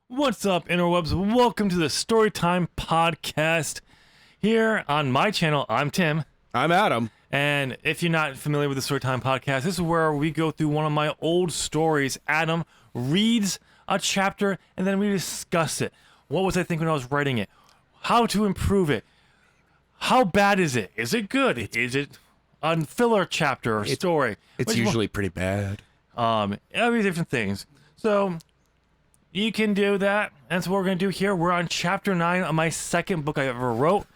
What's up, interwebs? Welcome to the Storytime Podcast. Here on my channel, I'm Tim. I'm Adam. And if you're not familiar with the Storytime Podcast, this is where we go through one of my old stories. Adam reads a chapter, and then we discuss it. What was I thinking when I was writing it? How to improve it? How bad is it? Is it good? Is it a filler chapter or story? It's usually pretty bad. Every different things. So you can do that. That's what we're going to do here. We're on chapter 9 of my second book I ever wrote.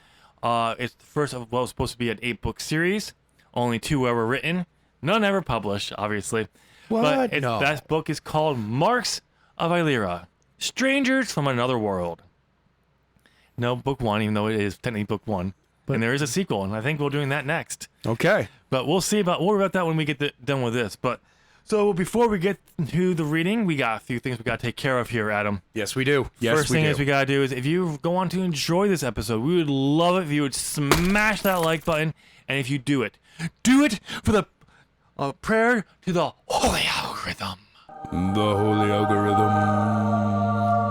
It's the first of what was supposed to be an 8-book series. Only 2 ever written. None ever published, obviously. What? But No. that book is called Marks of Eilira. Strangers from Another World. No, book 1, even though it is technically book 1. And there is a sequel, and I think we're doing that next. Okay. But we'll worry about that when we get done with this. But so before we get to the reading, we got a few things we got to take care of here, Adam. Yes, we do. First thing is we got to do is if you go on to enjoy this episode, we would love it if you would smash that like button. And if you do it for the prayer to the holy algorithm. The holy algorithm.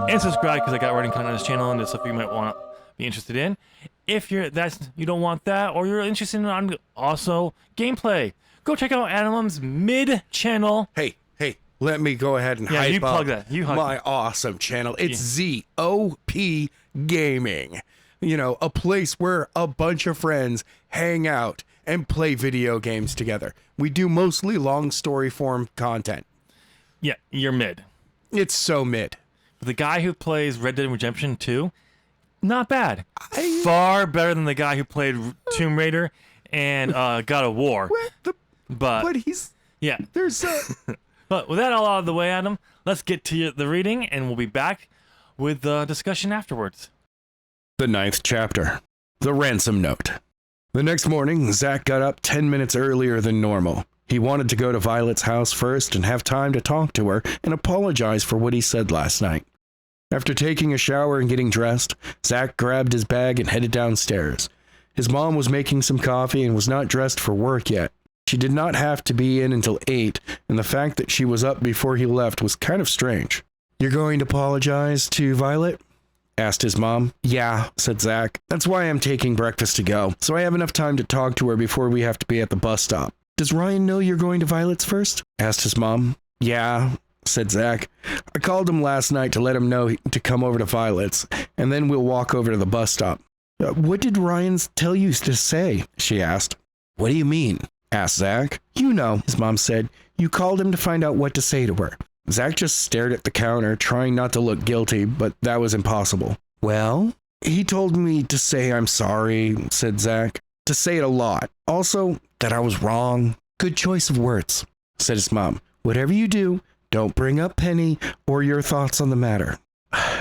And subscribe because I got writing content on this channel and there's stuff you might want to be interested in. If you don't want that, or you're interested in also gameplay, go check out Adam's mid channel. Hey, let me go ahead and hype you plug up that. You hug my awesome channel. It's ZOP Gaming. You know, a place where a bunch of friends hang out and play video games together. We do mostly long story form content. Yeah, you're mid. It's so mid. The guy who plays Red Dead Redemption 2, not bad. Far better than the guy who played Tomb Raider and God of War. But he's... Yeah. There's But with that all out of the way, Adam, let's get to the reading, and we'll be back with the discussion afterwards. The 9th chapter. The Ransom Note. The next morning, Zach got up 10 minutes earlier than normal. He wanted to go to Violet's house first and have time to talk to her and apologize for what he said last night. After taking a shower and getting dressed, Zach grabbed his bag and headed downstairs. His mom was making some coffee and was not dressed for work yet. She did not have to be in until 8, and the fact that she was up before he left was kind of strange. "You're going to apologize to Violet?" asked his mom. "Yeah," said Zach. "That's why I'm taking breakfast to go, so I have enough time to talk to her before we have to be at the bus stop." "Does Ryan know you're going to Violet's first?" asked his mom. "Yeah," said Zach. "I called him last night to let him know to come over to Violet's, and then we'll walk over to the bus stop." "What did Ryan tell you to say?" she asked. "What do you mean?" asked Zach. "You know," his mom said. "You called him to find out what to say to her." Zach just stared at the counter, trying not to look guilty, but that was impossible. "Well, he told me to say I'm sorry," said Zach. "To say it a lot. Also, that I was wrong." "Good choice of words," said his mom. "Whatever you do, don't bring up Penny or your thoughts on the matter."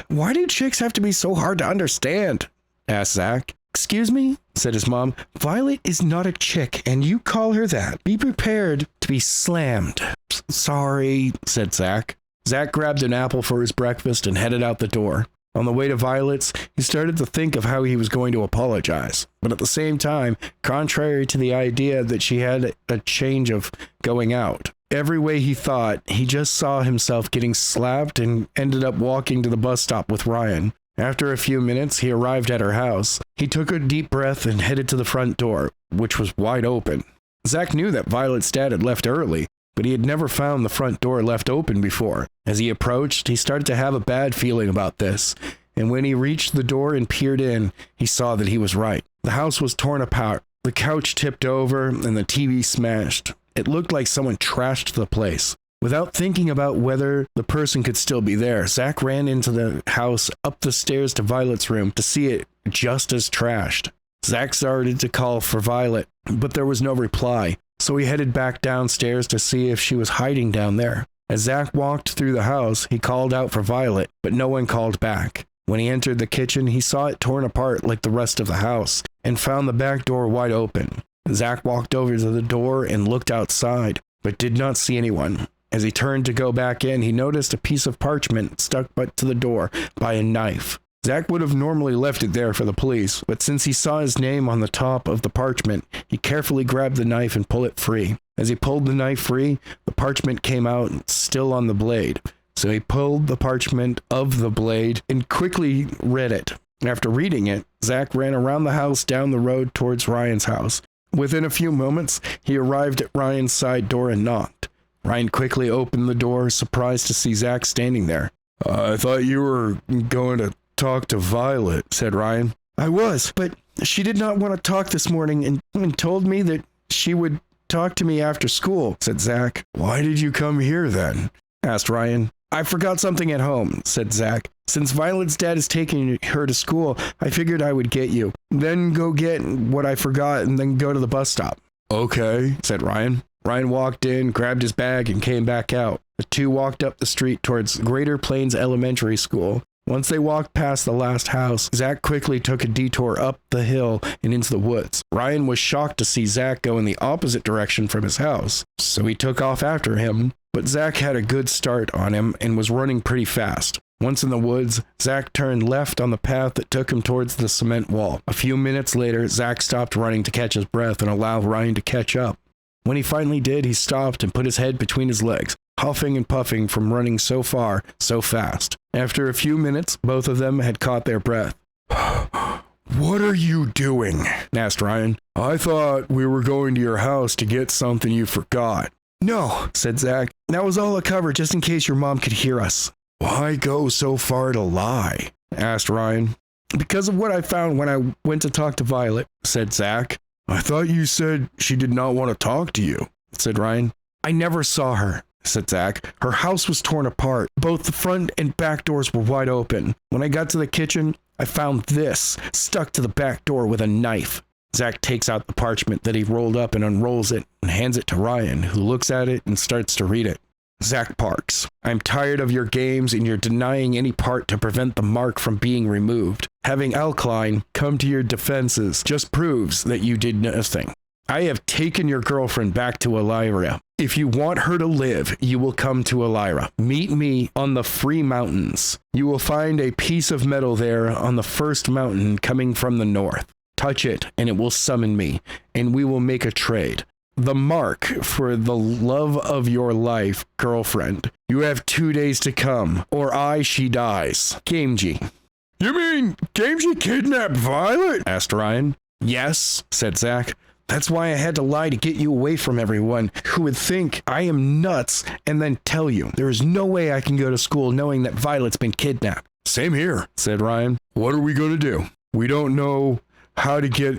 "Why do chicks have to be so hard to understand?" asked Zach. "Excuse me," said his mom. "Violet is not a chick, and you call her that. Be prepared to be slammed." "Sorry," said Zach. Zach grabbed an apple for his breakfast and headed out the door. On the way to Violet's, he started to think of how he was going to apologize, but at the same time, contrary to the idea that she had a change of going out. Every way he thought, he just saw himself getting slapped and ended up walking to the bus stop with Ryan. After a few minutes, he arrived at her house. He took a deep breath and headed to the front door, which was wide open. Zach knew that Violet's dad had left early, but he had never found the front door left open before. As he approached, he started to have a bad feeling about this, and when he reached the door and peered in, he saw that he was right. The house was torn apart, the couch tipped over, and the TV smashed. It looked like someone trashed the place. Without thinking about whether the person could still be there, Zach ran into the house, up the stairs to Violet's room to see it just as trashed. Zach started to call for Violet, but there was no reply, so he headed back downstairs to see if she was hiding down there. As Zach walked through the house, he called out for Violet, but no one called back. When he entered the kitchen, he saw it torn apart like the rest of the house, and found the back door wide open. Zach walked over to the door and looked outside, but did not see anyone. As he turned to go back in, he noticed a piece of parchment stuck to the door by a knife. Zach would have normally left it there for the police, but since he saw his name on the top of the parchment, he carefully grabbed the knife and pulled it free. As he pulled the knife free, the parchment came out still on the blade. So he pulled the parchment of the blade and quickly read it. After reading it, Zach ran around the house down the road towards Ryan's house. Within a few moments, he arrived at Ryan's side door and knocked. Ryan quickly opened the door, surprised to see Zach standing there. I thought you were going to talk to Violet, said Ryan. I was, but she did not want to talk this morning and told me that she would talk to me after school, said Zach. Why did you come here then? Asked Ryan. I forgot something at home, said Zach. Since Violet's dad is taking her to school, I figured I would get you. Then go get what I forgot and then go to the bus stop. Okay, said Ryan. Ryan walked in, grabbed his bag, and came back out. The two walked up the street towards Greater Plains Elementary School. Once they walked past the last house, Zach quickly took a detour up the hill and into the woods. Ryan was shocked to see Zach go in the opposite direction from his house, so he took off after him, but Zach had a good start on him and was running pretty fast. Once in the woods, Zach turned left on the path that took him towards the cement wall. A few minutes later, Zach stopped running to catch his breath and allow Ryan to catch up. When he finally did, he stopped and put his head between his legs, huffing and puffing from running so far, so fast. After a few minutes, both of them had caught their breath. What are you doing? Asked Ryan. I thought we were going to your house to get something you forgot. No, said Zach. That was all a cover just in case your mom could hear us. Why go so far to lie? Asked Ryan. Because of what I found when I went to talk to Violet, said Zach. I thought you said she did not want to talk to you, said Ryan. I never saw her, said Zach. Her house was torn apart. Both the front and back doors were wide open. When I got to the kitchen, I found this stuck to the back door with a knife. Zach takes out the parchment that he rolled up and unrolls it and hands it to Ryan, who looks at it and starts to read it. Zach Parks, I'm tired of your games and you're denying any part to prevent the mark from being removed. Having Alkaline come to your defenses just proves that you did nothing. I have taken your girlfriend back to Eilira. If you want her to live, you will come to Eilira. Meet me on the Free Mountains. You will find a piece of metal there on the first mountain coming from the north. Touch it and it will summon me, and we will make a trade. The mark for the love of your life, girlfriend. You have 2 days to come, or she dies. Gamgee. You mean Gamgee kidnapped Violet? Asked Ryan. Yes, said Zach. That's why I had to lie to get you away from everyone who would think I am nuts and then tell you. There is no way I can go to school knowing that Violet's been kidnapped. Same here, said Ryan. What are we going to do? We don't know how to get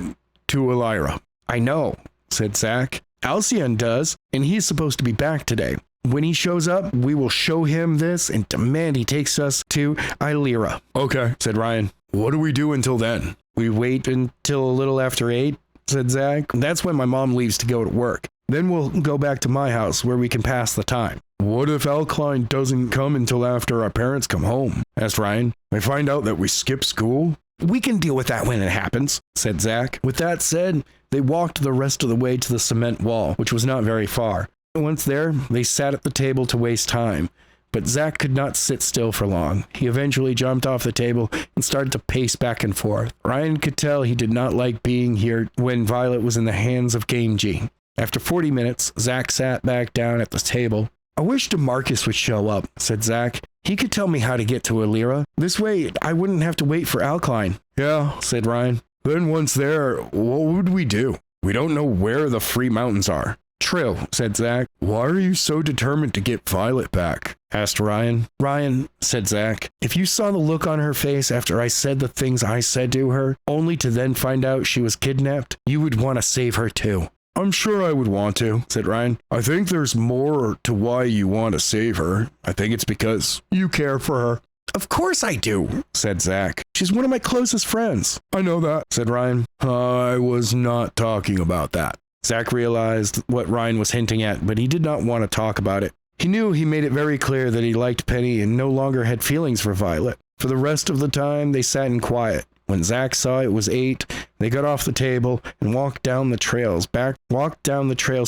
to Eilira. I know, said Zach. Alcyon does, and he's supposed to be back today. When he shows up, we will show him this and demand he takes us to Eilira. Okay, said Ryan. What do we do until then? We wait until a little after 8, said Zach. That's when my mom leaves to go to work. Then we'll go back to my house where we can pass the time. What if Alkaline doesn't come until after our parents come home? Asked Ryan. They find out that we skip school? We can deal with that when it happens, said Zach. With that said, they walked the rest of the way to the cement wall, which was not very far. Once there, they sat at the table to waste time. But Zach could not sit still for long. He eventually jumped off the table and started to pace back and forth. Ryan could tell he did not like being here when Violet was in the hands of Gamgee. After 40 minutes, Zach sat back down at the table. I wish DeMarcus would show up, said Zach. He could tell me how to get to Eilira. This way, I wouldn't have to wait for Alkaline. Yeah, said Ryan. Then once there, what would we do? We don't know where the Free Mountains are. True, said Zach. Why are you so determined to get Violet back? Asked Ryan. Ryan, said Zach, if you saw the look on her face after I said the things I said to her, only to then find out she was kidnapped, you would want to save her too. I'm sure I would want to, said Ryan. I think there's more to why you want to save her. I think it's because you care for her. Of course I do, said Zach. She's one of my closest friends. I know that, said Ryan. I was not talking about that. Zach realized what Ryan was hinting at, but he did not want to talk about it. He knew he made it very clear that he liked Penny and no longer had feelings for Violet. For the rest of the time, they sat in quiet. When Zach saw it was 8, they got off the table and walked down the trails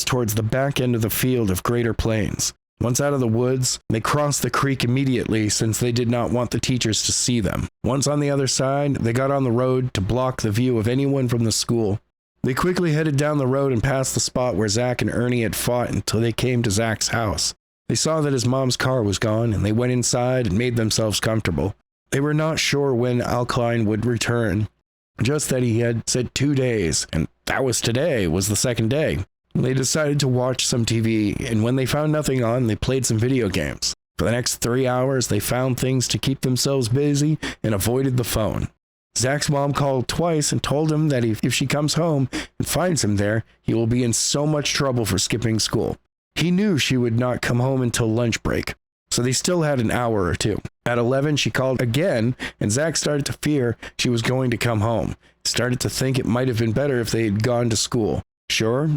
towards the back end of the field of Greater Plains. Once out of the woods, they crossed the creek immediately since they did not want the teachers to see them. Once on the other side, they got on the road to block the view of anyone from the school. They quickly headed down the road and past the spot where Zach and Ernie had fought until they came to Zach's house. They saw that his mom's car was gone, and they went inside and made themselves comfortable. They were not sure when Alkaline would return, just that he had said 2 days, and that was today, was the second day. They decided to watch some TV, and when they found nothing on, they played some video games. For the next 3 hours, they found things to keep themselves busy and avoided the phone. Zach's mom called twice and told him that if she comes home and finds him there, he will be in so much trouble for skipping school. He knew she would not come home until lunch break, so they still had an hour or two. At 11, she called again, and Zach started to fear she was going to come home. He started to think it might have been better if they had gone to school. Sure,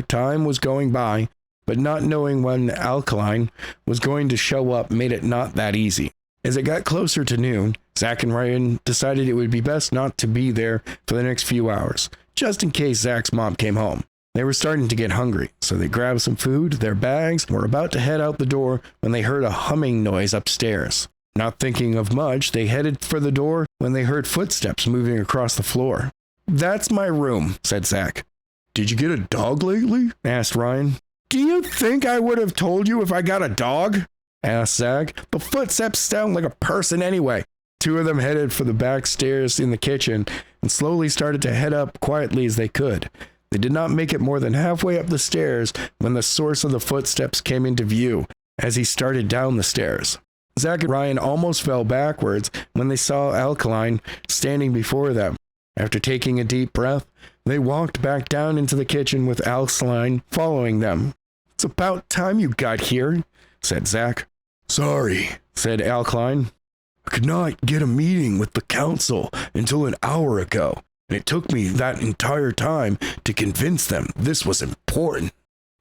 time was going by, but not knowing when Alkaline was going to show up made it not that easy. As it got closer to noon, Zach and Ryan decided it would be best not to be there for the next few hours, just in case Zach's mom came home. They were starting to get hungry, so they grabbed some food, their bags, and were about to head out the door when they heard a humming noise upstairs. Not thinking of much, they headed for the door when they heard footsteps moving across the floor. "That's my room," said Zach. "Did you get a dog lately?" asked Ryan. "Do you think I would have told you if I got a dog?" asked Zach. "The footsteps sound like a person anyway." Two of them headed for the back stairs in the kitchen and slowly started to head up quietly as they could. They did not make it more than halfway up the stairs when the source of the footsteps came into view as he started down the stairs. Zach and Ryan almost fell backwards when they saw Alkaline standing before them. After taking a deep breath, they walked back down into the kitchen with Alkaline following them. "It's about time you got here," said Zach. "Sorry," said Alkaline. "I could not get a meeting with the council until an hour ago, and it took me that entire time to convince them this was important."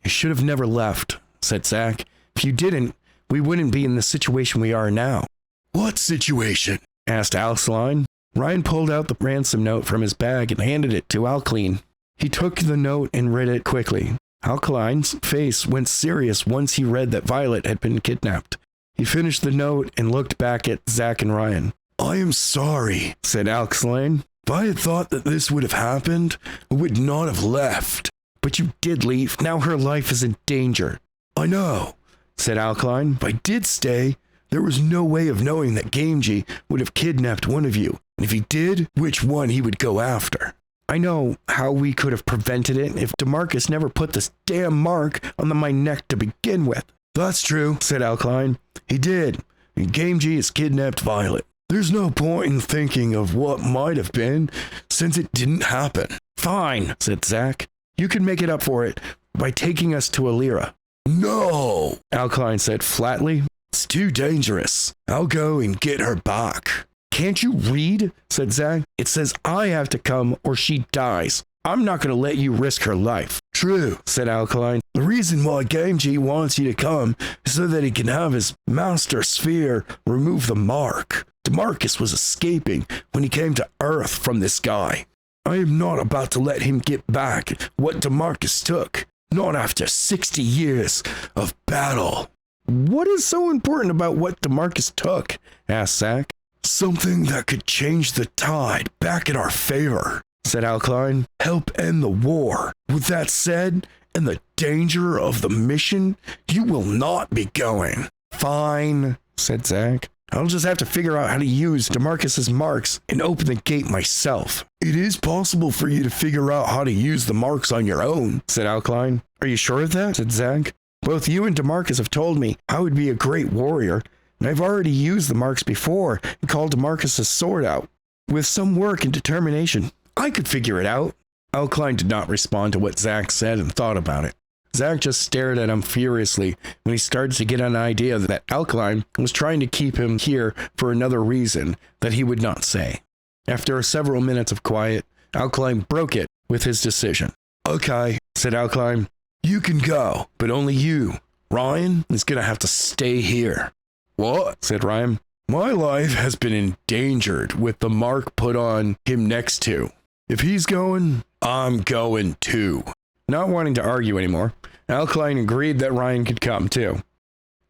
"You should have never left," said Zach. "If you didn't, we wouldn't be in the situation we are now." "What situation?" asked Alkaline. Ryan pulled out the ransom note from his bag and handed it to Alkaline. He took the note and read it quickly. Alkaline's face went serious once he read that Violet had been kidnapped. He finished the note and looked back at Zach and Ryan. "I am sorry," said Alkaline. "If I had thought that this would have happened, I would not have left." "But you did leave. Now her life is in danger." "I know," said Alkaline. "If I did stay, there was no way of knowing that Gamgee would have kidnapped one of you. And if he did, which one he would go after. I know how we could have prevented it if DeMarcus never put this damn mark on my neck to begin with." "That's true," said Alkaline. "He did, and Gamgee has kidnapped Violet. There's no point in thinking of what might have been, since it didn't happen." "Fine," said Zach. "You can make it up for it by taking us to Eilira." "No," Alkaline said flatly. "It's too dangerous. I'll go and get her back." "Can't you read?" said Zach. "It says I have to come or she dies. I'm not going to let you risk her life." "True," said Alkaline. "The reason why Gamgee wants you to come is so that he can have his master sphere remove the mark. DeMarcus was escaping when he came to Earth from this guy. I am not about to let him get back what DeMarcus took. Not after 60 years of battle." "What is so important about what DeMarcus took?" asked Zach. "Something that could change the tide back in our favor," said Alkaline. "Help end the war. With that said, and the danger of the mission, you will not be going." "Fine," said Zach. "I'll just have to figure out how to use DeMarcus's marks and open the gate myself." "It is possible for you to figure out how to use the marks on your own," said Alkaline. "Are you sure of that?" said Zach. "Both you and DeMarcus have told me I would be a great warrior, and I've already used the marks before and called DeMarcus' sword out. With some work and determination, I could figure it out." Alkaline did not respond to what Zach said and thought about it. Zach just stared at him furiously when he started to get an idea that Alkaline was trying to keep him here for another reason that he would not say. After several minutes of quiet, Alkaline broke it with his decision. "Okay," said Alkaline. "You can go, but only you. Ryan is going to have to stay here." "What?" said Ryan. "My life has been endangered with the mark put on him next to. If he's going, I'm going too." Not wanting to argue anymore, Alkaline agreed that Ryan could come too.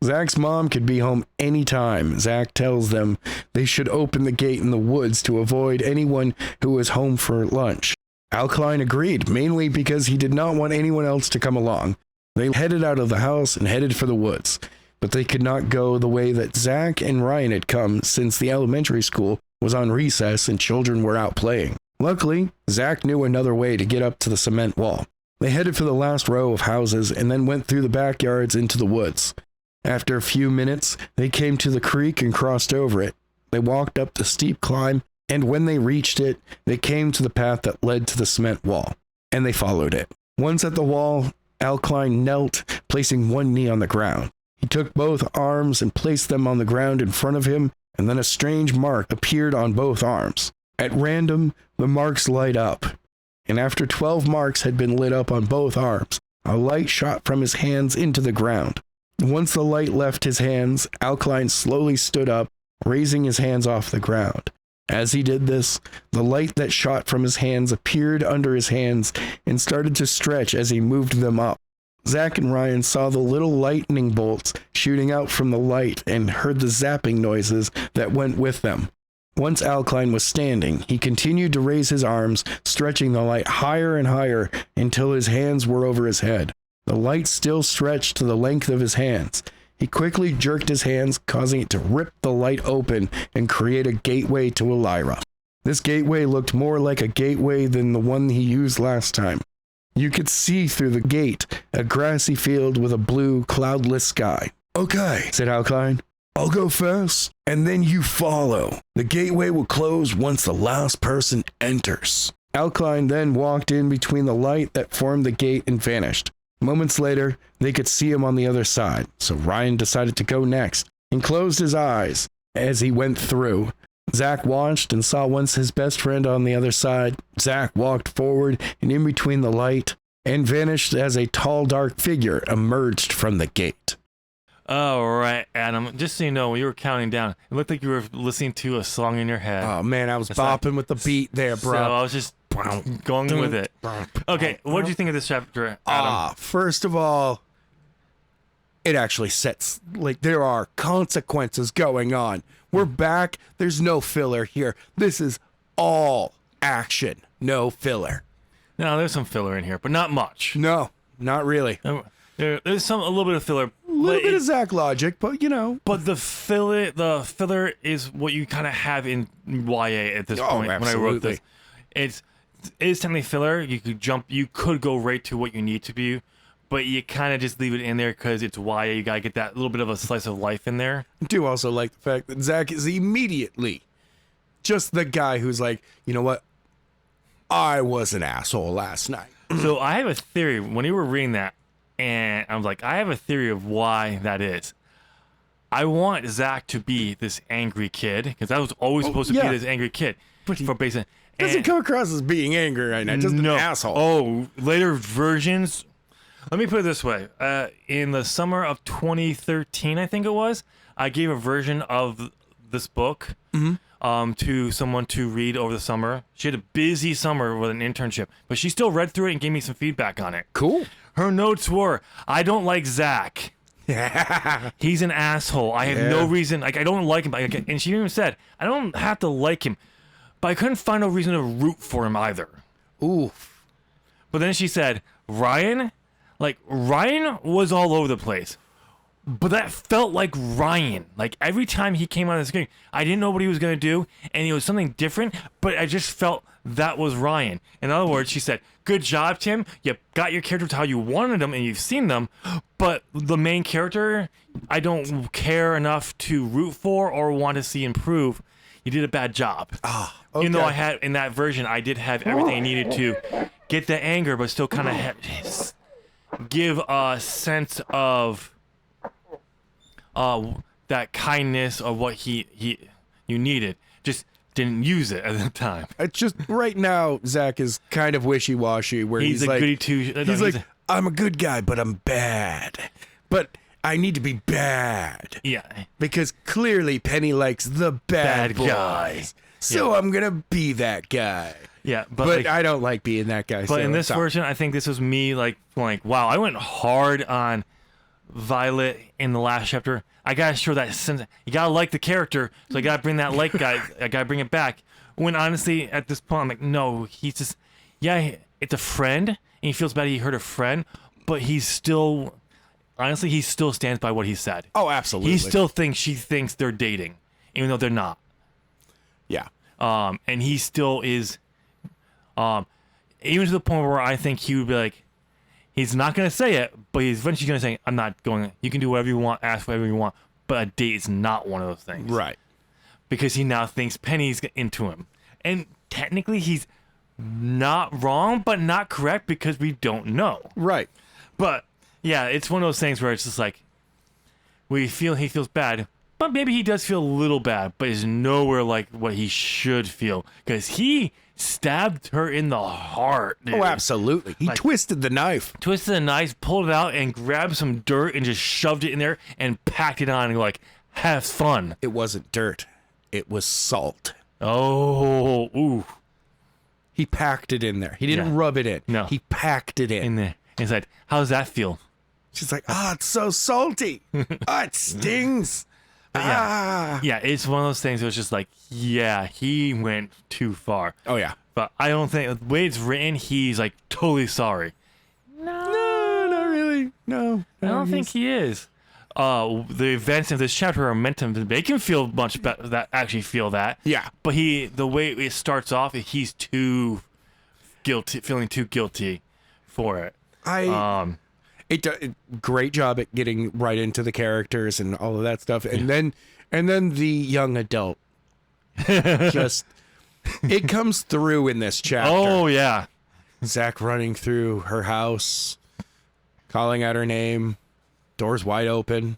Zach's mom could be home any time. Zach tells them they should open the gate in the woods to avoid anyone who was home for lunch. Alkaline agreed, mainly because he did not want anyone else to come along. They headed out of the house and headed for the woods. but they could not go the way that Zach and Ryan had come since the elementary school was on recess and children were out playing. Luckily, Zach knew another way to get up to the cement wall. They headed for the last row of houses and then went through the backyards into the woods. After a few minutes, they came to the creek and crossed over it. They walked up the steep climb, and when they reached it, they came to the path that led to the cement wall, and they followed it. Once at the wall, Alkline knelt, placing one knee on the ground. He took both arms and placed them on the ground in front of him, and then a strange mark appeared on both arms. At random, the marks light up, and after 12 marks had been lit up on both arms, a light shot from his hands into the ground. Once the light left his hands, Alkline slowly stood up, raising his hands off the ground. As he did this, the light that shot from his hands appeared under his hands and started to stretch as he moved them up. Zach and Ryan saw the little lightning bolts shooting out from the light and heard the zapping noises that went with them. Once Alkline was standing, he continued to raise his arms, stretching the light higher and higher until his hands were over his head. The light still stretched to the length of his hands. He quickly jerked his hands, causing it to rip the light open and create a gateway to Eilira. This gateway looked more like a gateway than the one he used last time. You could see through the gate a grassy field with a blue, cloudless sky. "Okay," said Alkline. "I'll go first, and then you follow. The gateway will close once the last person enters." Alkline then walked in between the light that formed the gate and vanished. Moments later, they could see him on the other side, so Ryan decided to go next and closed his eyes as he went through. Zach watched and saw once his best friend on the other side. Zach walked forward and in between the light and vanished as a tall, dark figure emerged from the gate. All right, Adam, just so you know, when you were counting down, it looked like you were listening to a song in your head. Oh, man, I was bopping with the beat there, bro. So I was just going with it. Okay, what did you think of this chapter, Adam? First of all, it actually sets, like, there are consequences going on. We're back. There's no filler here. This is all action. No filler. No, there's some filler in here, but not much. No, not really. There's a little bit of filler. A little bit of Zach logic, but you know. But the filler is what you kind of have in YA at this point. Absolutely. When I wrote this, it is technically filler. You could go right to what you need to be, but you kind of just leave it in there because it's YA. You gotta get that little bit of a slice of life in there. I do also like the fact that Zach is immediately just the guy who's like, you know what? I was an asshole last night. So I have a theory. When you were reading that, and I was like, I have a theory of why that is. I want Zach to be this angry kid because I was always supposed to be this angry kid. But he for basic doesn't come across as being angry right now, just an asshole. Oh, later versions. Let me put it this way. In the summer of 2013, I think it was, I gave a version of this book to someone to read over the summer. She had a busy summer with an internship, but she still read through it and gave me some feedback on it. Cool. Her notes were, I don't like Zach. He's an asshole. I have no reason. Like, I don't like him. And she even said, I don't have to like him, but I couldn't find no reason to root for him either. Oof. But then she said, Ryan was all over the place. But that felt like Ryan. Like, every time he came on the screen, I didn't know what he was going to do, and it was something different, but I just felt that was Ryan. In other words, she said, good job, Tim. You got your characters how you wanted them, and you've seen them, but the main character, I don't care enough to root for or want to see improve. You did a bad job. Okay. Even though I had, in that version, I did have everything I needed to get the anger, but still kind of give a sense of that kindness of what you needed. Just didn't use it at the time. It's just right now Zach is kind of wishy-washy where he's a like goody two. He's like, I'm a good guy, but I'm bad. But I need to be bad. Yeah. Because clearly Penny likes the bad guys. So I'm going to be that guy. Yeah, but like, I don't like being that guy. But in this version, I think this was me like, wow, I went hard on Violet in the last chapter. I gotta show that sense. You gotta like the character, so I gotta bring that like guy. I gotta bring it back. When honestly, at this point, I'm like, no, he's just, it's a friend, and he feels bad he hurt a friend, but he's still honestly, he still stands by what he said. Oh, absolutely. He still thinks she thinks they're dating, even though they're not. Yeah. And he still is, even to the point where I think he would be like, he's not going to say it, but he's eventually going to say, I'm not going, you can do whatever you want, ask whatever you want, but a date is not one of those things. Right. Because he now thinks Penny's into him. And technically he's not wrong, but not correct because we don't know. Right. But yeah, it's one of those things where it's just like, he feels bad, but maybe he does feel a little bad, but is nowhere like what he should feel because he stabbed her in the heart. Dude. Oh, absolutely. He twisted the knife. Twisted the knife, pulled it out, and grabbed some dirt and just shoved it in there and packed it on and like, have fun. It wasn't dirt. It was salt. Oh, ooh. He packed it in there. He didn't rub it in. No. He packed it in. In there. And said, how does that feel? She's like, it's so salty. It stings. Yeah, it's one of those things that was just like, yeah, he went too far. Oh, yeah. But I don't think, the way it's written, he's like totally sorry. No, not really. No. I don't think he is. The events of this chapter are meant to make him feel much better, that actually feel that. Yeah. But the way it starts off, he's too guilty, feeling too guilty for it. Great job at getting right into the characters and all of that stuff. And then the young adult just it comes through in this chapter. Oh yeah. Zach running through her house, calling out her name, doors wide open.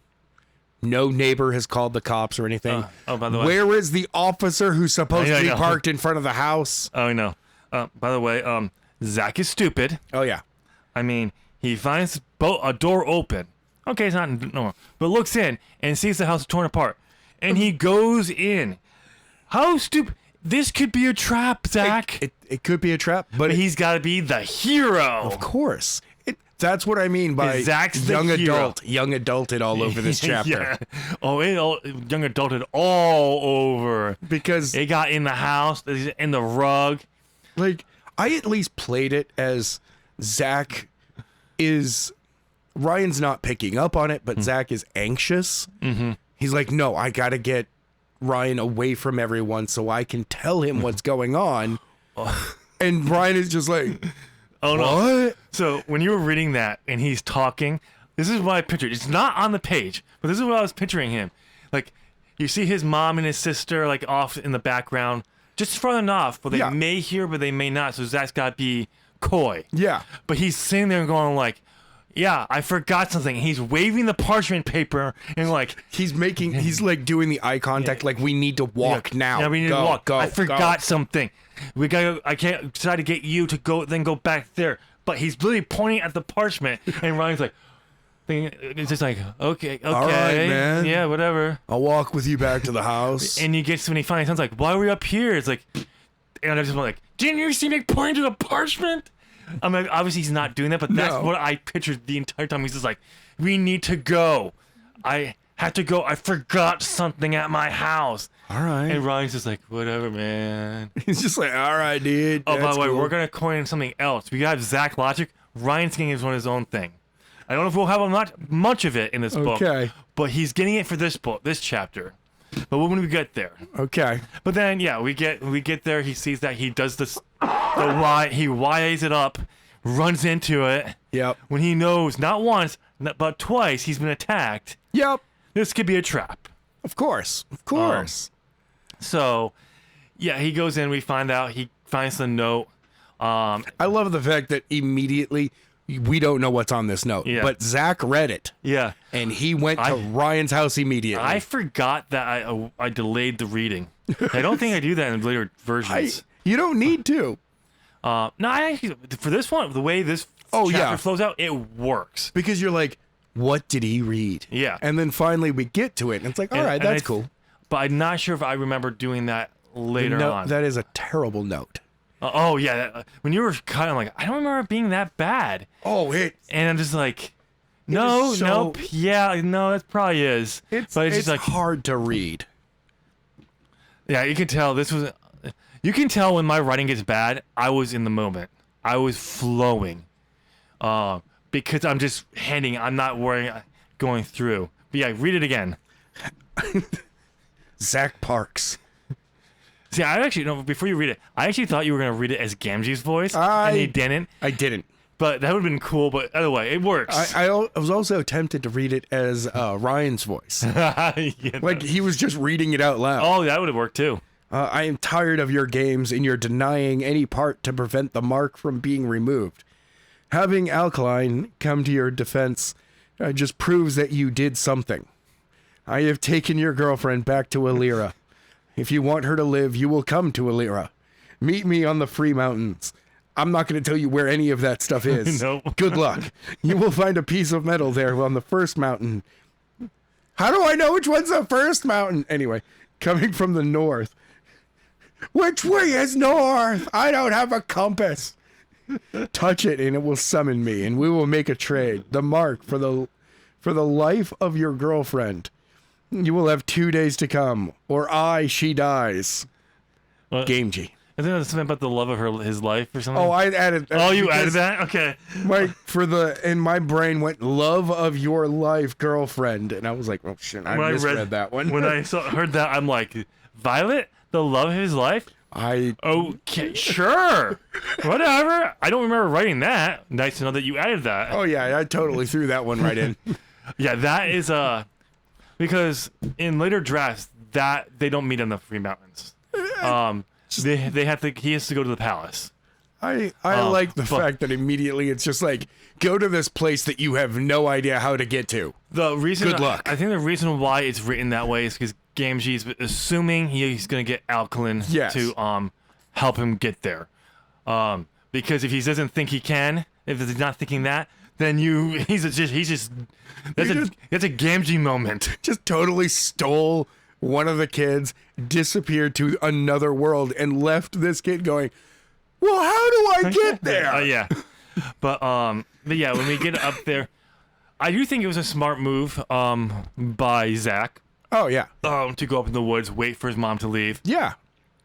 No neighbor has called the cops or anything. By the way, where is the officer who's supposed to be parked in front of the house? Oh no. By the way, Zach is stupid. Oh yeah. I mean, he finds a door open. Okay, it's not normal, but looks in and sees the house torn apart, and he goes in. How stupid! This could be a trap, Zach. It could be a trap, but he's got to be the hero. Of course. That's what I mean by Zach's young the hero. adult. Young adulted all over this chapter. Yeah. Oh, young adulted all over. Because it got in the house, in the rug. Like, I at least played it as Zach is... Ryan's not picking up on it, but Zach is anxious. Mm-hmm. He's like, no, I got to get Ryan away from everyone so I can tell him what's going on. And Ryan is just like... Oh, no. What? So when you were reading that and he's talking, this is what I pictured. It's not on the page, but this is what I was picturing him. Like, you see his mom and his sister, like, off in the background, just far enough, but they may hear, but they may not. So Zach's got to be coy. Yeah. But he's sitting there going, like, yeah, I forgot something. He's waving the parchment paper and, like... He's like, doing the eye contact, like, we need to walk now. Yeah, we need to walk. Go, I forgot something. I can't try to get you to go back there. But he's literally pointing at the parchment, and Ryan's like, it's just like, okay. All right, man. Yeah, whatever. I'll walk with you back to the house. And he gets, when he finally sounds like, why are we up here? It's like, and I just went like, didn't you see me pointing to the parchment? I'm like, obviously he's not doing that, but that's what I pictured the entire time. He's just like, we need to go. I had to go. I forgot something at my house. All right. And Ryan's just like, whatever, man. He's just like, all right, dude. Oh, by the way, we're going to coin something else. We got Zach Logic. Ryan's getting his his own thing. I don't know if we'll have not much of it in this book. Okay. But he's getting it for this book, this chapter. But when we get there. Okay. But then, yeah, we get there. He sees that he does this. He wires it up, runs into it. Yep. When he knows not once, but twice he's been attacked. Yep. This could be a trap. Of course. Of course. So, yeah, he goes in. We find out. He finds the note. I love the fact that immediately we don't know what's on this note, but Zach read it. Yeah. And he went to Ryan's house immediately. I forgot that I delayed the reading. I don't think I do that in later versions. You don't need to. No, I actually, for this one, the way this chapter flows out, it works. Because you're like, what did he read? Yeah. And then finally we get to it, and it's like, all right, that's cool. But I'm not sure if I remember doing that later on. That is a terrible note. Oh, yeah. When you were kind of like, I don't remember it being that bad. Oh, and I'm just like, nope. Yeah, no, it probably is. It's just like hard to read. Yeah, you can tell this was... You can tell when my writing gets bad, I was in the moment. I was flowing. because I'm just handing. I'm not going through. But yeah, read it again. Zach Parks. See, I actually no. Before you read it, I actually thought you were gonna read it as Gamgee's voice, and you didn't. I didn't. But that would have been cool. But either way, it works. I was also tempted to read it as Ryan's voice. Yeah, Like he was just reading it out loud. oh, that would have worked too. I am tired of your games and you're denying any part to prevent the mark from being removed. Having Alkaline come to your defense just proves that you did something. I have taken your girlfriend back to Eilira. If you want her to live, you will come to Eilira. Meet me on the Free Mountains. I'm not going to tell you where any of that stuff is. Nope. Good luck. You will find a piece of metal there on the first mountain. How do I know which one's the first mountain? Anyway, coming from the north. Which way is north? I don't have a compass. Touch it and it will summon me and we will make a trade. The mark for the life of your girlfriend. You will have 2 days to come or she dies. Gamgee. I think that's something about the love of his life or something. Oh, I added that. Oh, you added that? Okay. And my brain went love of your life girlfriend. And I was like, oh shit, I misread that one. When I heard that, I'm like, Violet? The love of his life? Okay, sure. Whatever. I don't remember writing that. Nice to know that you added that. Oh yeah, I totally threw that one right in. Yeah, that is because in later drafts that they don't meet on the Free Mountains. They have to. He has to go to the palace. I like the fact that immediately it's just like, go to this place that you have no idea how to get to. The reason Good luck. I think the reason why it's written that way is because Gamgee's assuming he's gonna get Alkaline to help him get there. Because if he doesn't think he can, if he's not thinking that, then that's a Gamgee moment. Just totally stole one of the kids, disappeared to another world, and left this kid going, well, how do I get there? Yeah. But yeah, when we get up there, I do think it was a smart move by Zach. Oh, yeah. To go up in the woods, wait for his mom to leave. Yeah.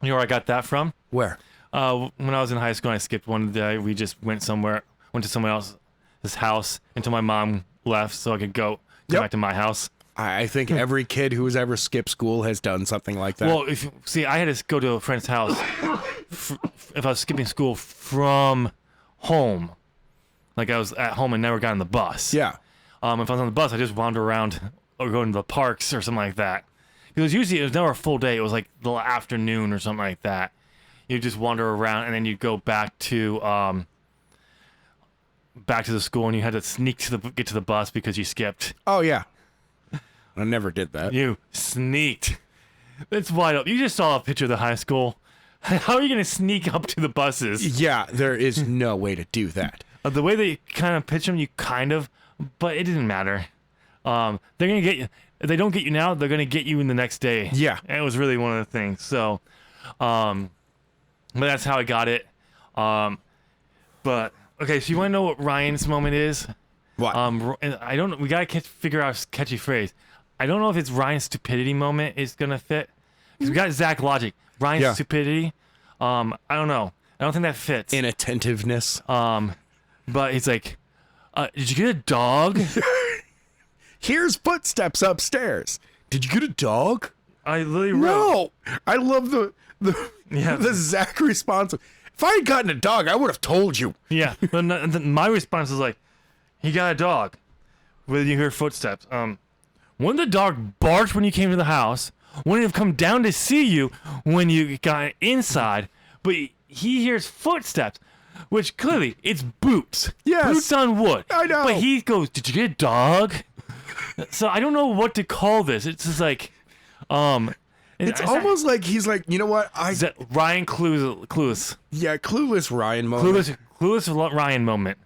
You know where I got that from? Where? When I was in high school and I skipped one day, we just went to someone else's house until my mom left so I could go back to my house. I think every kid who has ever skipped school has done something like that. Well, I had to go to a friend's house if I was skipping school from home. Like I was at home and never got on the bus. Yeah. If I was on the bus, I just wander around or go into the parks or something like that. Because usually it was never a full day. It was like the afternoon or something like that. You just wander around and then you go back to the school and you had to sneak get to the bus because you skipped. Oh yeah. I never did that. You sneaked. It's wide up. You just saw a picture of the high school. How are you going to sneak up to the buses? Yeah, there is no way to do that. The way they kind of pitch them, but it didn't matter. They're going to get you. If they don't get you now, they're going to get you in the next day. Yeah. And it was really one of the things. So, but that's how I got it. But, okay, so you want to know what Ryan's moment is? What? I don't know. We got to figure out a catchy phrase. I don't know if it's Ryan's stupidity moment is going to fit. Because we got Zach logic. Ryan's stupidity. I don't know. I don't think that fits. Inattentiveness. But it's like, did you get a dog? Here's footsteps upstairs. Did you get a dog? I literally wrote. No. I love the Zach response. If I had gotten a dog, I would have told you. Yeah. But my response is like, he got a dog. When you hear footsteps. When the dog barked when you came to the house, wouldn't have come down to see you when you got inside, but he hears footsteps, which clearly it's boots. Yes. Boots on wood. I know. But he goes, did you get a dog? So I don't know what to call this. It's just like, it's almost like he's like, you know what? Ryan Clueless. Yeah, clueless Ryan moment. Clueless Ryan moment.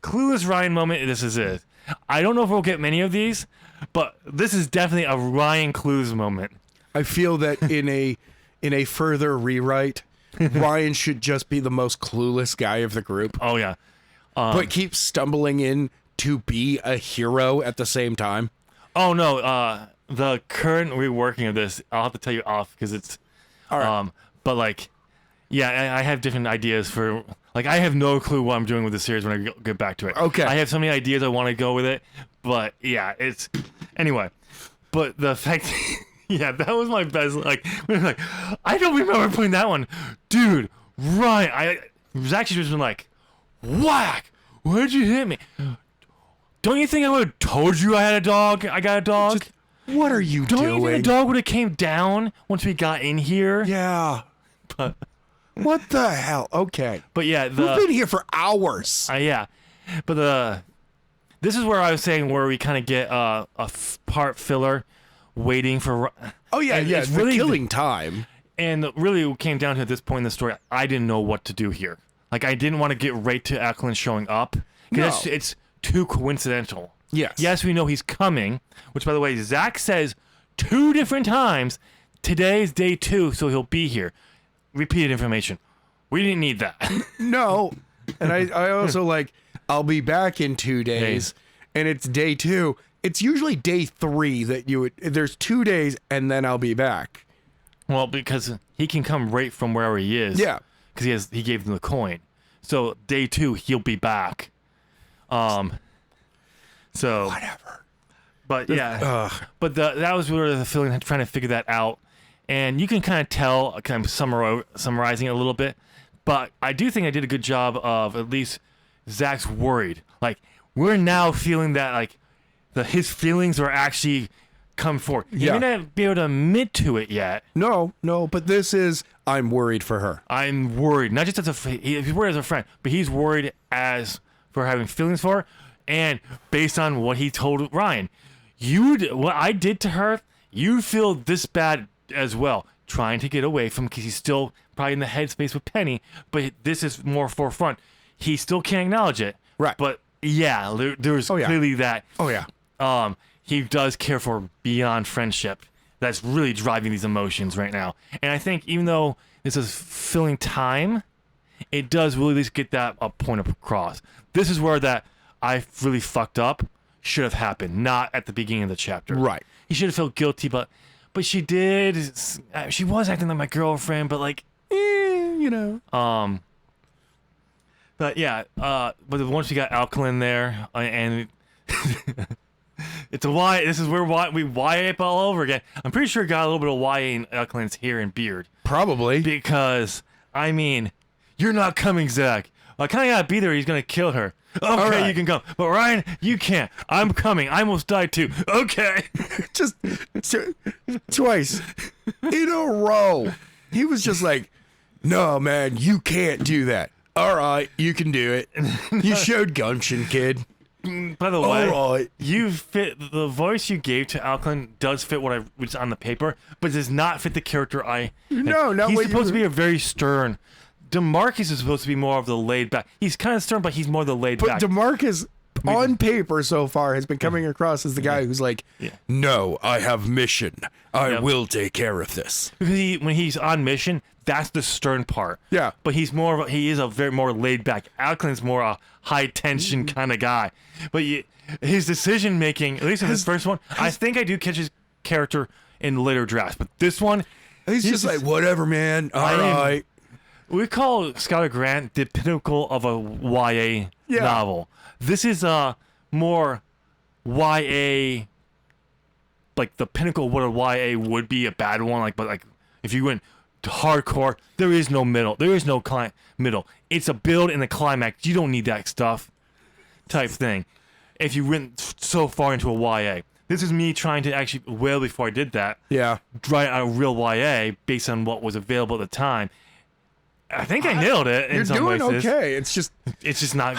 Clueless Ryan moment. This is it. I don't know if we'll get many of these, but this is definitely a Ryan Clues moment. I feel that in a further rewrite, Ryan should just be the most clueless guy of the group. Oh yeah, but keep stumbling in to be a hero at the same time. Oh no, the current reworking of this, I'll have to tell you off because it's all right. But like, yeah, I have different ideas for Like, I have no clue what I'm doing with the series when I get back to it. Okay. I have so many ideas I want to go with it, but yeah, it's anyway. But the fact, yeah, that was my best. Like, I don't remember putting that one, dude. Right, I was actually just been like, whack. Why'd you hit me? Don't you think I would have told you I had a dog? I got a dog. What are you Don't doing? you think the dog would have came down once we got in here? Yeah. But, What the hell? Okay. but yeah, We've been here for hours. yeah, but this is where I was saying where we kind of get part filler, waiting for. Oh yeah, and yeah. it's The really killing time. And really, it came down to at this point in the story, I didn't know what to do here. Like, I didn't want to get right to Ackland showing up because No. it's too coincidental. Yes. Yes, we know he's coming. Which, by the way, Zach says 2 different times. Today is day 2, so he'll be here. Repeated information. We didn't need that. No. And I also like, I'll be back in 2 days, and it's day 2. It's usually day 3 that there's 2 days, and then I'll be back. Well, because he can come right from wherever he is. Yeah. Because he gave them the coin. So day 2, he'll be back. So. Whatever. But yeah. But that was really the feeling, trying to figure that out. And you can kind of tell, kind of summarizing it a little bit. But I do think I did a good job of at least Zach's worried. Like, we're now feeling that, like, his feelings are actually come forward. He may not be able to admit to it yet. No, but this is, I'm worried for her. I'm worried, not just he's worried as a friend, but he's worried as for having feelings for her. And based on what he told Ryan, what I did to her, you feel this bad as well, trying to get away from, because he's still probably in the headspace with Penny, but this is more forefront. He still can't acknowledge it. Right. But yeah, there's clearly that. Oh, yeah. He does care for beyond friendship. That's really driving these emotions right now. And I think even though this is filling time, it does really at least get that a point across. This is where that I really fucked up should have happened, not at the beginning of the chapter. Right. He should have felt guilty, but she did. She was acting like my girlfriend, but like, you know. But yeah, but once we got Alkaline there, and it's a Y. This is where we YA up all over again. I'm pretty sure it got a little bit of YA in Alkaline's hair and beard. Probably. Because, I mean, you're not coming, Zach. I kind of gotta be there. He's gonna kill her. Okay, right. you can come. But Ryan, you can't. I'm coming. I almost died too. Okay. Just twice in a row. He was just like, no, man, you can't do that. All right, you can do it. You showed gumption, kid. By the way, All right. you fit the voice you gave to Alkaline does fit what was on the paper, but does not fit the character No, not he's what supposed you- to be a very stern. DeMarcus is supposed to be more of the laid back. He's kind of stern, but he's more the laid But back. DeMarcus, on paper so far, has been coming across as the guy who's like, no, I have mission. I will take care of this. Because when he's on mission, that's the stern part. Yeah. But he is a very more laid back. Alkaline's more a high tension kind of guy. But his decision making, at least in this first one, I think I do catch his character in later drafts. But this one, He's just like, whatever, man. All right. We call Skylar Grant the pinnacle of a YA novel. This is more YA, like the pinnacle of what a YA would be, a bad one. But if you went to hardcore, there is no middle. There is no middle. It's a build and a climax. You don't need that stuff type thing. If you went so far into a YA. This is me trying to actually, well before I did that, write a real YA based on what was available at the time. I think I nailed it in some You're doing places. okay. It's just not.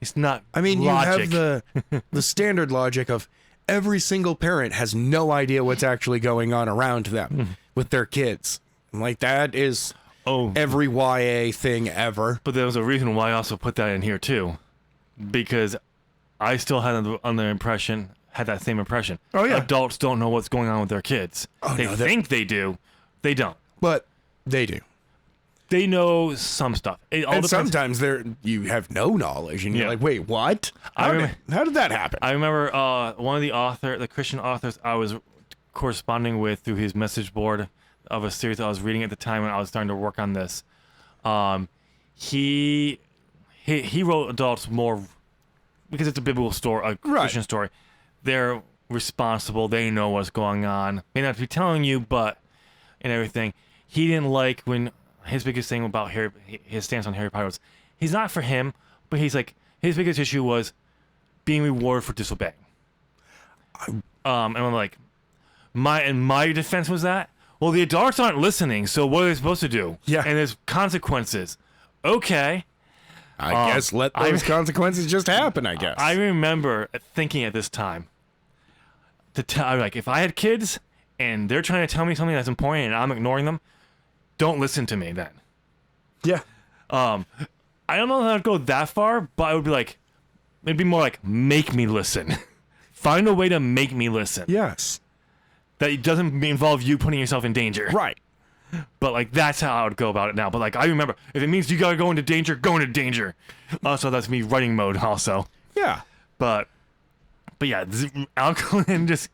It's not. I mean, logic. you have the standard logic of every single parent has no idea what's actually going on around them with their kids. Like, that is every YA thing ever. But there was a reason why I also put that in here too, because I still had that same impression. Oh, yeah. Adults don't know what's going on with their kids. They think they do. They don't. But they do. They know some stuff. It all And depends. sometimes you have no knowledge, and you're Yeah. like, wait, what? How did that happen? I remember one of the Christian authors I was corresponding with through his message board of a series I was reading at the time when I was starting to work on this. He he wrote adults more because it's a biblical story, a Christian story. They're responsible. They know what's going on. May not be telling you, but and everything. He didn't like when his biggest thing about his stance on Harry Potter was he's not for him, but he's like his biggest issue was being rewarded for disobeying. And I'm like, my defense was that. Well, the adults aren't listening, so what are they supposed to do? Yeah. And there's consequences. Okay. I guess let those consequences just happen, I guess. I remember thinking at this time, I'm like, if I had kids and they're trying to tell me something that's important and I'm ignoring them, don't listen to me then. Yeah. I don't know how to go that far, but I would be like, it'd be more like, make me listen. Find a way to make me listen. Yes. That it doesn't involve you putting yourself in danger. Right. But like that's how I would go about it now. But like I remember, if it means you gotta go into danger, go into danger. Also, that's me writing mode also. Yeah. But yeah, Alkaline just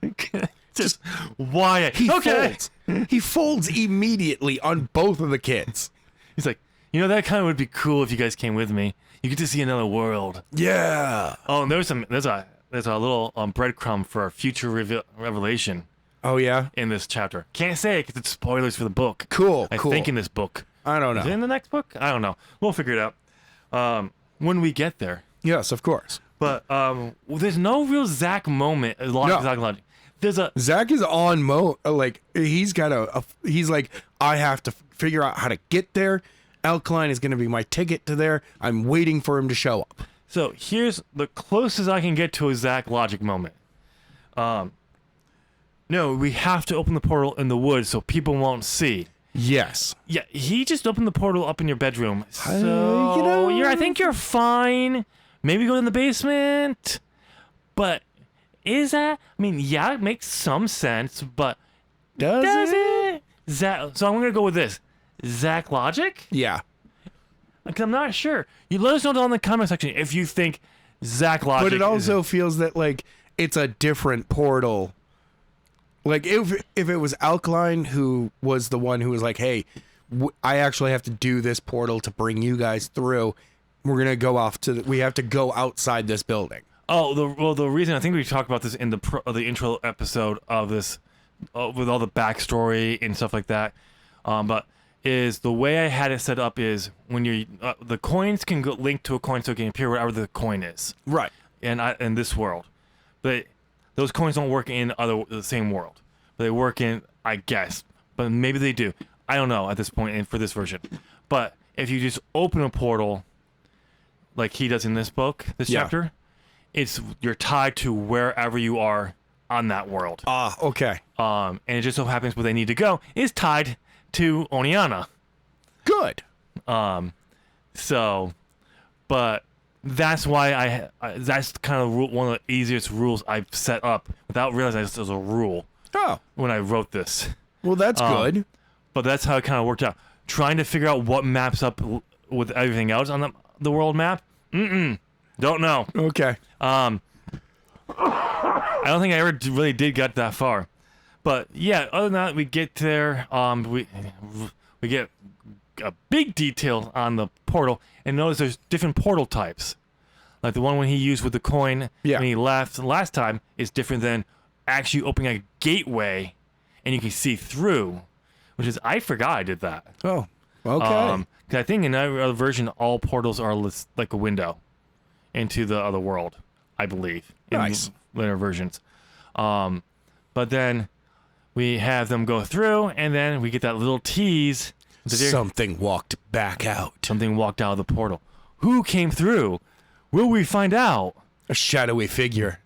why? Folds. He folds immediately on both of the kids. He's like, that kind of would be cool if you guys came with me. You get to see another world. Yeah. Oh, and there's a little breadcrumb for a future revelation. Oh yeah. In this chapter, can't say it because it's spoilers for the book. Cool. I think in this book. I don't know. Is it in the next book? I don't know. We'll figure it out when we get there. Yes, of course. But there's no real Zach moment. Zach logic. There's a Zach is on like he's got he's like, I have to figure out how to get there. Alkaline is going to be my ticket to there. I'm waiting for him to show up. So here's the closest I can get to a Zach logic moment. No, we have to open the portal in the woods so people won't see. Yes. Yeah, he just opened the portal up in your bedroom. So I think you're fine. Maybe go in the basement. But is that? I mean, yeah, it makes some sense, but does it? Zach, so I'm gonna go with this. Zach logic? Yeah. Because I'm not sure. You let us know down in the comment section if you think Zach logic. But it also feels that like it's a different portal. Like if it was Alkaline who was the one who was like, hey, I actually have to do this portal to bring you guys through. We're gonna go off we have to go outside this building. Oh, the reason I think we talked about this in the intro episode of this, with all the backstory and stuff like that, but is the way I had it set up is when you the coins can go link to a coin so it can appear wherever the coin is. Right. And in this world, but those coins don't work in the same world. But they work in, I guess, but maybe they do. I don't know at this point and for this version. But if you just open a portal, like he does in this book, this chapter, you're tied to wherever you are on that world. Ah, okay. And it just so happens where they need to go is tied to Oniana. Good. So, but that's why that's kind of one of the easiest rules I've set up without realizing this was a rule. Oh. When I wrote this. Well, that's good. But that's how it kind of worked out. Trying to figure out what maps up with everything else on the world map. Don't know. Okay. I don't think I ever really did get that far. But yeah, other than that, we get there. We get a big detail on the portal, and notice there's different portal types. Like the one when he used with the coin when he left last time is different than actually opening a gateway, and you can see through. Which is, I forgot I did that. Oh, okay. 'Cause I think in that other version, all portals are like a window into the other world, I believe. Nice. In later versions. But then we have them go through, and then we get that little tease. Something walked back out. Something walked out of the portal. Who came through? Will we find out? A shadowy figure.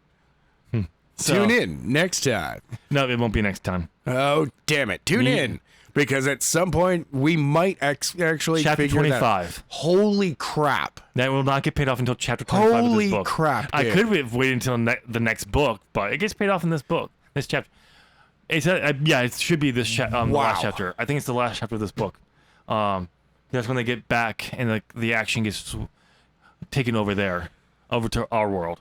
Tune in next time. No, it won't be next time. Oh, damn it. Tune in. Because at some point, we might actually Chapter figure 25. that. Holy crap. That will not get paid off until chapter 25 of this book. Holy crap, I dude. could have waited until the next book, but it gets paid off in this book, this chapter. It should be this the last chapter. I think it's the last chapter of this book. That's when they get back and the action gets taken over there, over to our world.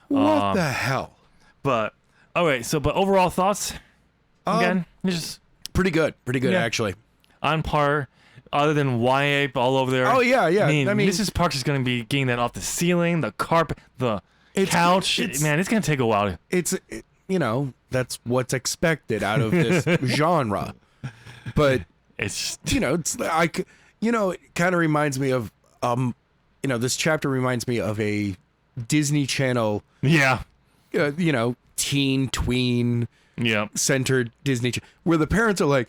What the hell? But but overall thoughts again, just pretty good, actually. on par. other than YA all over there. Oh, yeah. I mean, Mrs. Parks is going to be getting that off the ceiling, the carpet, the couch. Man, it's going to take a while. That's what's expected out of this genre. But it's it kind of reminds me of this chapter reminds me of a Disney Channel teen tween centered Disney where the parents are like,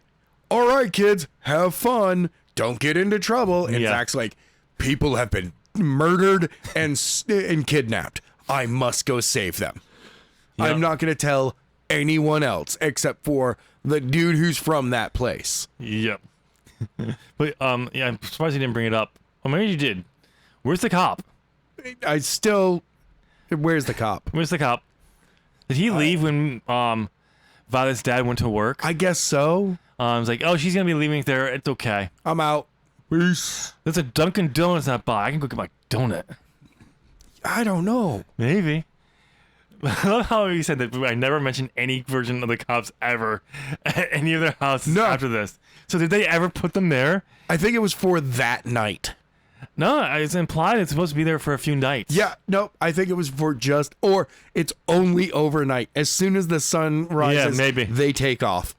all right kids, have fun, don't get into trouble, and Zach's like, people have been murdered and kidnapped, I must go save them. I'm not going to tell anyone else except for the dude who's from that place. Yep. But I'm surprised you didn't bring it up. Or maybe you did. Where's the cop? Where's the cop? Where's the cop? Did he leave when Violet's dad went to work? I guess so. I was like, oh, she's gonna be leaving there. It's okay. I'm out. Peace. There's a Dunkin' Donuts not by. I can go get my donut. I don't know. Maybe. I love how you said that I never mentioned any version of the cops ever at any of their houses after this. So did they ever put them there? I think it was for that night. No, it's implied it's supposed to be there for a few nights. Yeah, no, I think it was for or it's only overnight. As soon as the sun rises, maybe they take off.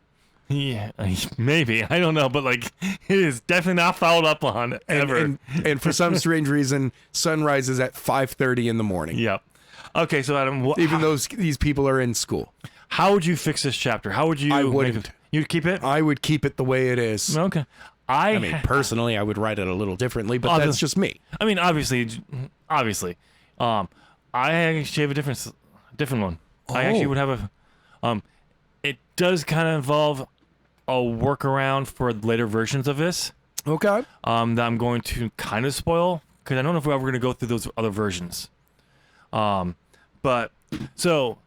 Yeah, maybe. I don't know, but like, it is definitely not followed up on ever. And for some strange reason, sun rises at 5:30 in the morning. Yep. Okay, so Adam, even though these people are in school. How would you fix this chapter? How would you? I wouldn't. You'd keep it? I would keep it the way it is. Okay. I mean, personally, I would write it a little differently, but that's just me. I mean, obviously. I actually have a different one. Oh. I actually would have it does kind of involve a workaround for later versions of this. Okay. That I'm going to kind of spoil because I don't know if we're ever going to go through those other versions. But so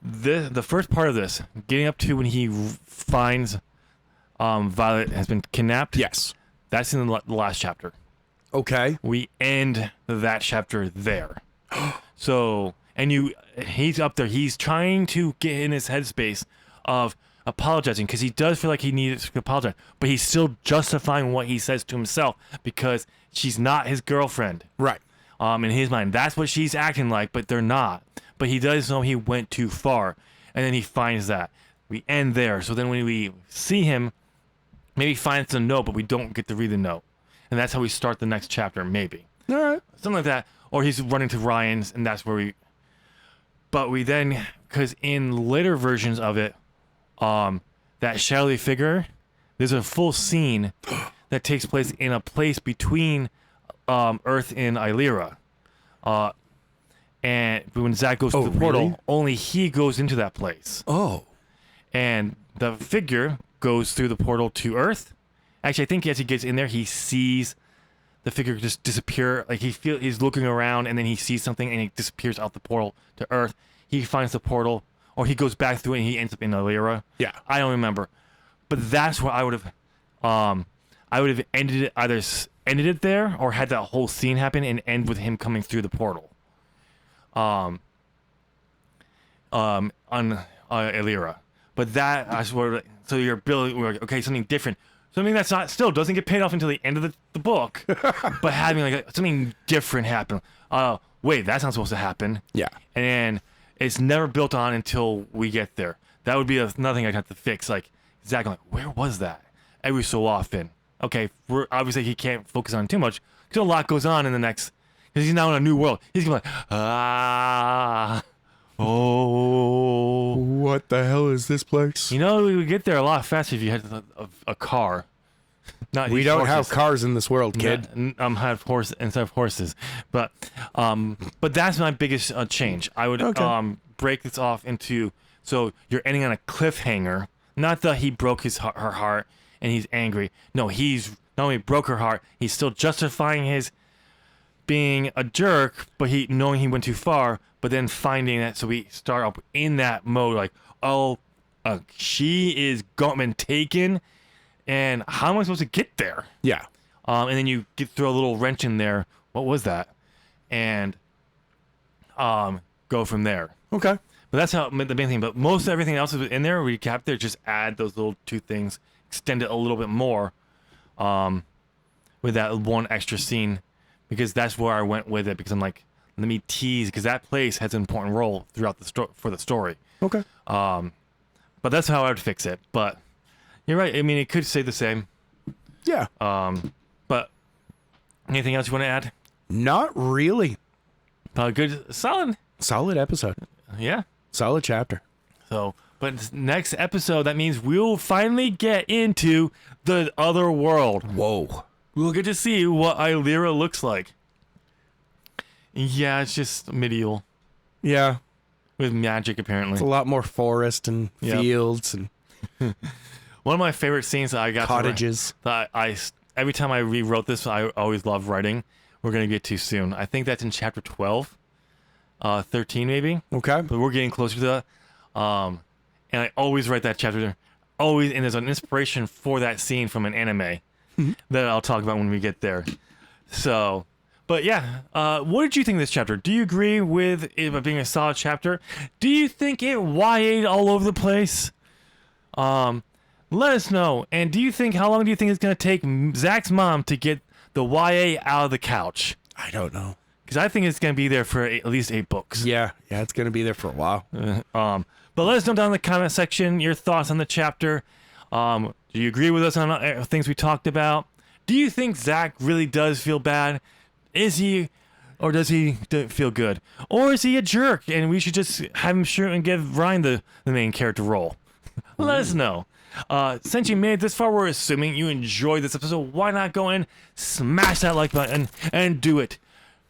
the first part of this, getting up to when he finds Violet has been kidnapped. Yes. That's in the last chapter. Okay. We end that chapter there. So, he's up there. He's trying to get in his headspace of apologizing because he does feel like he needs to apologize, but he's still justifying what he says to himself because she's not his girlfriend. Right. In his mind, that's what she's acting like, but they're not. But he does know he went too far, and then he finds that. We end there. So then when we see him, maybe he finds a note, but we don't get to read the note. And that's how we start the next chapter, maybe. All right. Something like that. Or he's running to Ryan's, and that's where we... But we then... Because in later versions of it, that shadowy figure, there's a full scene that takes place in a place between Earth and Eilira. And when Zach goes to the portal, really? only he goes into that place. Oh. And the figure goes through the portal to Earth. Actually, I think as he gets in there, he sees the figure just disappear. Like he's looking around, and then he sees something, and he disappears out the portal to Earth. He finds the portal, or he goes back through it, and he ends up in Eilira. Yeah, I don't remember, but that's where I would have ended it, either ended it there, or had that whole scene happen and end with him coming through the portal. On Eilira. But that, I swear, so your ability, we're like, okay, something different. Something that's not, still doesn't get paid off until the end of the book, but having like something different happen. Wait, that's not supposed to happen. Yeah. And it's never built on until we get there. That would be another thing I'd have to fix. Like, exactly, like, where was that? Every so often. Okay, obviously he can't focus on too much, because a lot goes on in the next, because he's now in a new world. He's going to be like, oh. What the hell is this place? You know, we would get there a lot faster if you had a car. Not we don't have cars in this world, kid. Have horse instead of horses, but that's my biggest change. I would break this off into, so you're ending on a cliffhanger. Not that he broke her heart and he's angry. No, he's not only broke her heart, he's still justifying his being a jerk, but knowing he went too far. But then finding that, so we start up in that mode, like, she is been taken. And how am I supposed to get there? Yeah. And then you throw a little wrench in there. What was that? And go from there. Okay. But that's how the main thing. But most everything else is in there. Recap there. Just add those little two things. Extend it a little bit more. with that one extra scene, because that's where I went with it, because I'm like, let me tease, because that place has an important role throughout for the story. Okay. But that's how I would fix it. But you're right. I mean, it could stay the same. Yeah. But anything else you want to add? Not really. Good, Solid episode. Yeah. Solid chapter. So, but next episode, that means we'll finally get into the other world. Whoa. We'll get to see what Eilira looks like. Yeah, it's just medieval Yeah. with magic, apparently. It's a lot more forest and Yep. fields and One of my favorite scenes that I got cottages. that every time I rewrote this, I always love writing. We're gonna get to soon. I think that's in chapter 12, 13 maybe. Okay. But we're getting closer to that. And I always write that chapter. Always, and there's an inspiration for that scene from an anime that I'll talk about when we get there. So, but yeah, what did you think of this chapter? Do you agree with it being a solid chapter? Do you think it YA'd all over the place? Let us know. And do you think, how long do you think it's going to take Zach's mom to get the YA out of the couch? I don't know. Because I think it's going to be there for at least 8 books. Yeah. Yeah, it's going to be there for a while. But let us know down in the comment section your thoughts on the chapter. Do you agree with us on things we talked about? Do you think Zach really does feel bad? Is he, or does he feel good? Or is he a jerk and we should just have him shoot and give Ryan the main character role? Let us know. Since you made it this far, we're assuming you enjoyed this episode. Why not go in, smash that like button, and do it.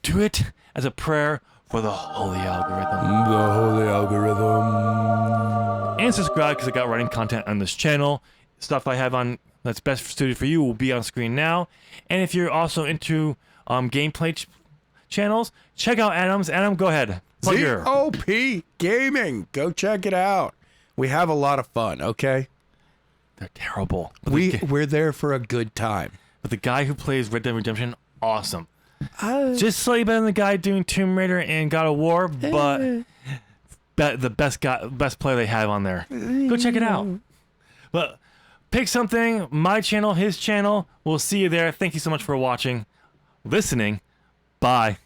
Do it as a prayer for the holy algorithm. The holy algorithm. And subscribe, because I got writing content on this channel. Stuff I have on that's best suited for you will be on screen now. And if you're also into gameplay channels, check out Adam's. Adam, go ahead. Plug your- ZOP Gaming. Go check it out. We have a lot of fun, okay? They're terrible. But We're there for a good time. but the guy who plays Red Dead Redemption, awesome. Just slightly better than the guy doing Tomb Raider and God of War, but the best player they have on there. Go check it out. But pick something, my channel, his channel. We'll see you there. Thank you so much for watching, listening. Bye.